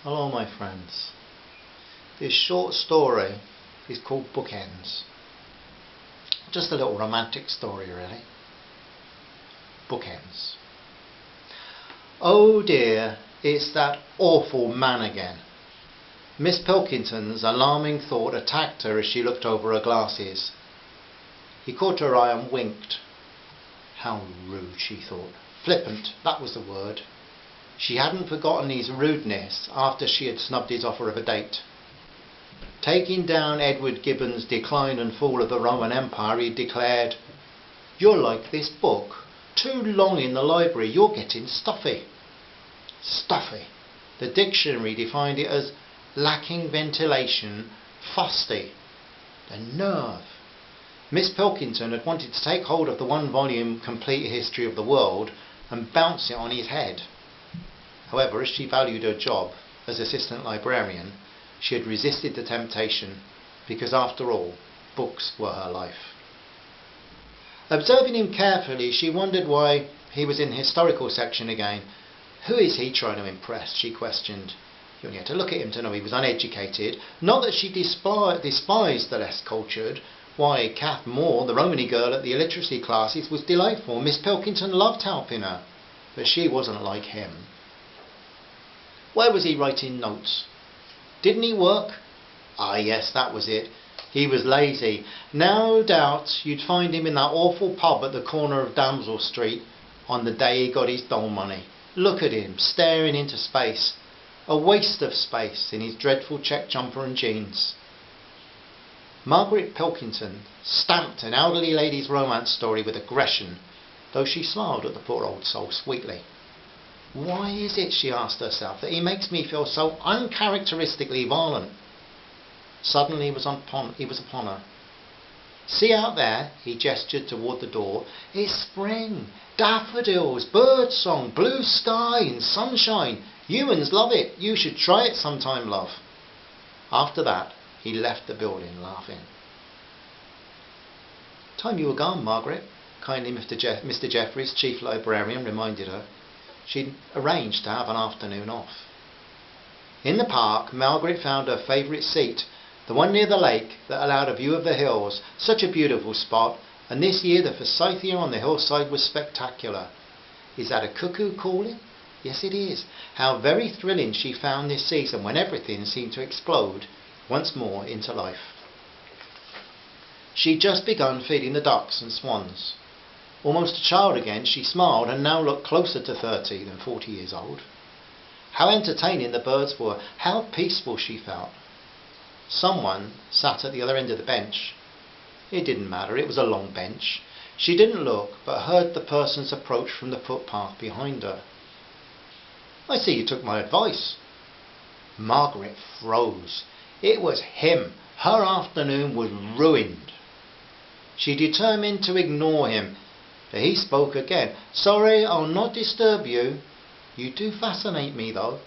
Hello my friends. This short story is called Bookends. Just a little romantic story really. Bookends. Oh dear, it's that awful man again. Miss Pilkington's alarming thought attacked her as she looked over her glasses. He caught her eye and winked. How rude, she thought. Flippant, that was the word. She hadn't forgotten his rudeness after she had snubbed his offer of a date. Taking down Edward Gibbon's Decline and Fall of the Roman Empire, he declared, "You're like this book. Too long in the library, you're getting stuffy." Stuffy. The dictionary defined it as lacking ventilation, fusty. The nerve. Miss Pilkington had wanted to take hold of the one-volume complete history of the world and bounce it on his head. However, as she valued her job as assistant librarian, she had resisted the temptation because, after all, books were her life. Observing him carefully, she wondered why he was in the historical section again. Who is he trying to impress? She questioned. You only had to look at him to know he was uneducated. Not that she despised the less cultured. Why, Kath Moore, the Romany girl at the illiteracy classes, was delightful. Miss Pilkington loved helping her, but she wasn't like him. Where was he writing notes? Didn't he work? Ah yes, that was it. He was lazy. No doubt you'd find him in that awful pub at the corner of Damsel Street on the day he got his dole money. Look at him, staring into space. A waste of space in his dreadful check jumper and jeans. Margaret Pilkington stamped an elderly lady's romance story with aggression, though she smiled at the poor old soul sweetly. Why is it, she asked herself, that he makes me feel so uncharacteristically violent? Suddenly he was upon her. See out there, he gestured toward the door. It's spring, daffodils, birdsong, blue sky and sunshine. Humans love it. You should try it sometime, love. After that, he left the building laughing. Time you were gone, Margaret, kindly Mr. Jeffries, chief librarian, reminded her. She'd arranged to have an afternoon off. In the park, Margaret found her favourite seat, the one near the lake that allowed a view of the hills. Such a beautiful spot, and this year the forsythia on the hillside was spectacular. Is that a cuckoo calling? Yes, it is. How very thrilling she found this season when everything seemed to explode once more into life. She'd just begun feeding the ducks and swans. Almost a child again, she smiled and now looked closer to 30 than 40 years old. How entertaining the birds were, how peaceful she felt. Someone sat at the other end of the bench. It didn't matter, it was a long bench. She didn't look, but heard the person's approach from the footpath behind her. I see you took my advice. Margaret froze. It was him. Her afternoon was ruined. She determined to ignore him. But he spoke again. Sorry, I'll not disturb you. You do fascinate me, though.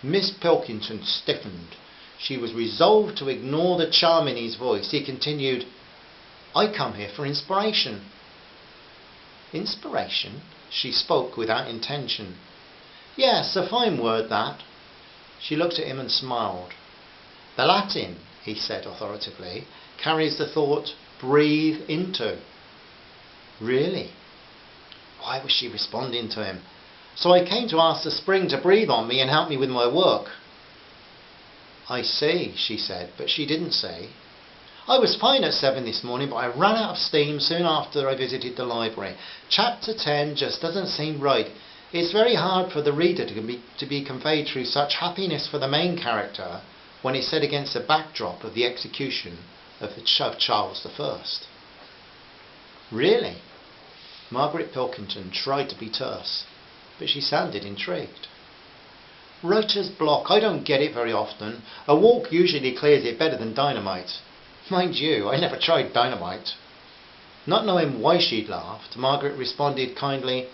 Miss Pilkington stiffened. She was resolved to ignore the charm in his voice. He continued, I come here for inspiration. Inspiration? She spoke without intention. Yes, a fine word, that. She looked at him and smiled. The Latin, he said authoritatively, carries the thought, breathe into. Really? Why was she responding to him? So I came to ask the spring to breathe on me and help me with my work. I see, she said, but she didn't say. I was fine at 7 this morning, but I ran out of steam soon after I visited the library. Chapter 10 just doesn't seem right. It's very hard for the reader to be conveyed through such happiness for the main character when it's set against the backdrop of the execution of Charles I. Really? Margaret Pilkington tried to be terse, but she sounded intrigued. Writer's block, I don't get it very often. A walk usually clears it better than dynamite. Mind you, I never tried dynamite. Not knowing why she'd laughed, Margaret responded kindly,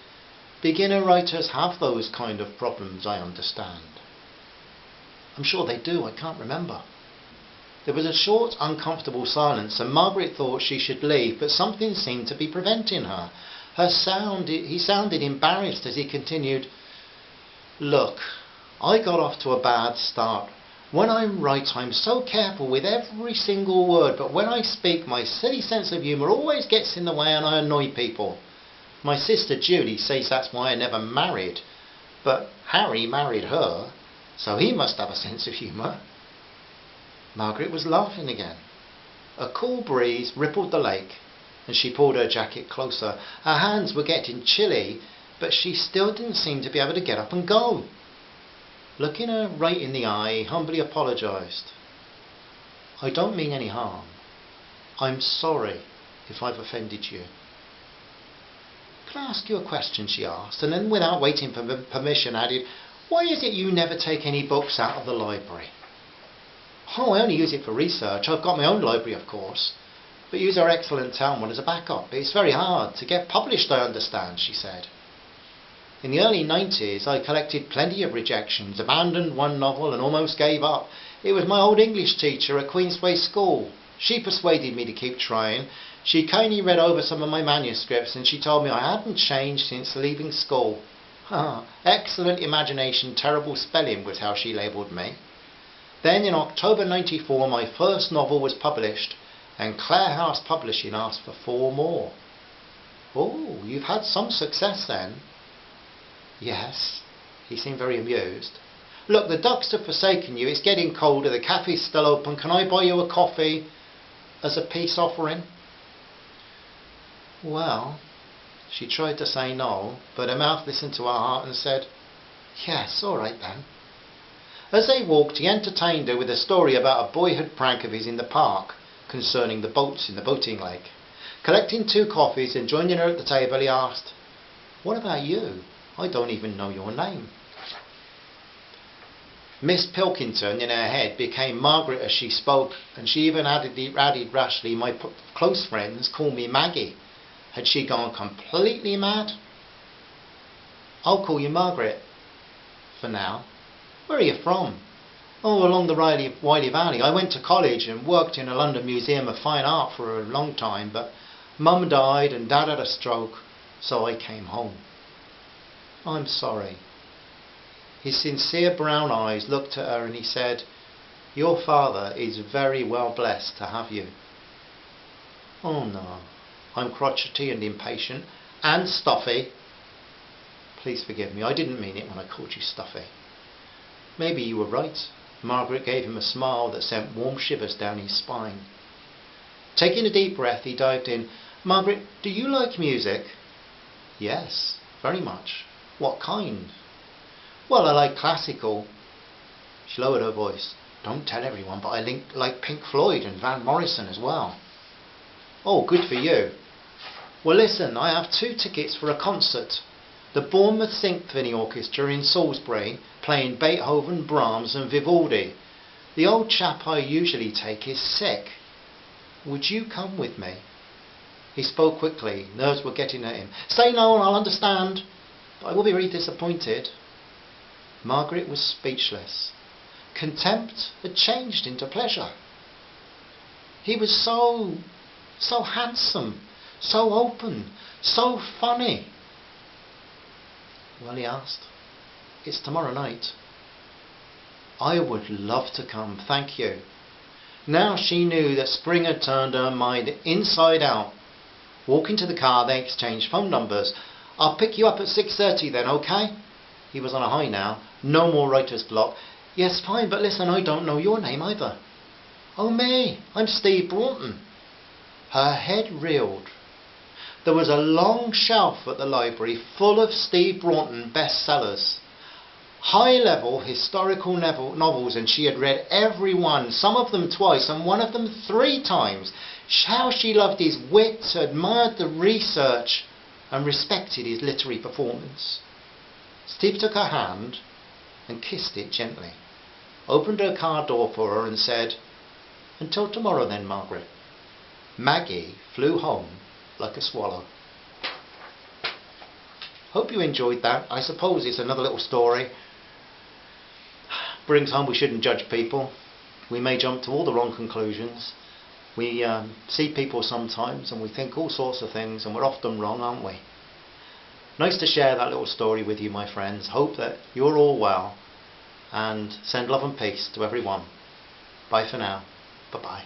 Beginner writers have those kind of problems, I understand. I'm sure they do, I can't remember. There was a short, uncomfortable silence, and Margaret thought she should leave, but something seemed to be preventing her. He sounded embarrassed as he continued, Look, I got off to a bad start. When I write, I'm so careful with every single word, but when I speak, my silly sense of humour always gets in the way and I annoy people. My sister Judy says that's why I never married, but Harry married her, so he must have a sense of humour. Margaret was laughing again. A cool breeze rippled the lake, and she pulled her jacket closer. Her hands were getting chilly, but she still didn't seem to be able to get up and go. Looking her right in the eye, he humbly apologised. I don't mean any harm. I'm sorry if I've offended you. Can I ask you a question, she asked, and then without waiting for permission added, why is it you never take any books out of the library? Oh, I only use it for research. I've got my own library, of course, but use our excellent town one as a backup. It's very hard to get published, I understand, she said. In the early 90s, I collected plenty of rejections, abandoned one novel and almost gave up. It was my old English teacher at Queensway School. She persuaded me to keep trying. She kindly read over some of my manuscripts and she told me I hadn't changed since leaving school. Excellent imagination, terrible spelling was how she labelled me. Then in October 94 my first novel was published and Clare House Publishing asked for 4 more. Oh, you've had some success then. Yes, he seemed very amused. Look, the ducks have forsaken you, it's getting colder, the cafe's still open, can I buy you a coffee as a peace offering? Well, she tried to say no, but her mouth listened to her heart and said, yes, all right then. As they walked, he entertained her with a story about a boyhood prank of his in the park concerning the boats in the boating lake. Collecting 2 coffees and joining her at the table, he asked, what about you? I don't even know your name. Miss Pilkington in her head became Margaret as she spoke, and she even added rashly, my close friends call me Maggie. Had she gone completely mad? I'll call you Margaret for now. Where are you from? Oh, along the Wiley Valley. I went to college and worked in a London Museum of Fine Art for a long time, but Mum died and Dad had a stroke, so I came home. I'm sorry. His sincere brown eyes looked at her and he said, your father is very well blessed to have you. Oh no, I'm crotchety and impatient and stuffy. Please forgive me, I didn't mean it when I called you stuffy. Maybe you were right. Margaret gave him a smile that sent warm shivers down his spine. Taking a deep breath, he dived in. Margaret, do you like music? Yes, very much. What kind? Well, I like classical. She lowered her voice. Don't tell everyone, but I like Pink Floyd and Van Morrison as well. Oh, good for you. Well, listen, I have 2 tickets for a concert. The Bournemouth Symphony Orchestra in Salisbury, playing Beethoven, Brahms and Vivaldi. The old chap I usually take is sick. Would you come with me? He spoke quickly. Nerves were getting at him. Say no and I'll understand. But I will be very disappointed. Margaret was speechless. Contempt had changed into pleasure. He was so handsome, so open, so funny. Well, he asked, it's tomorrow night. I would love to come, thank you. Now she knew that spring had turned her mind inside out. Walking to the car, they exchanged phone numbers. I'll pick you up at 6:30 then, okay? He was on a high now. No more writer's block. Yes, fine, but listen, I don't know your name either. Oh me, I'm Steve Broughton. Her head reeled. There was a long shelf at the library full of Steve Broughton bestsellers. High-level historical novels, and she had read every one, some of them twice and one of them 3 times. How she loved his wit, admired the research and respected his literary performance. Steve took her hand and kissed it gently, opened her car door for her and said, until tomorrow then, Margaret. Maggie flew home like a swallow. Hope you enjoyed that. I suppose it's another little story. Brings home we shouldn't judge people. We may jump to all the wrong conclusions. We see people sometimes and we think all sorts of things and we're often wrong, aren't we? Nice to share that little story with you, my friends. Hope that you're all well and send love and peace to everyone. Bye for now. Bye bye.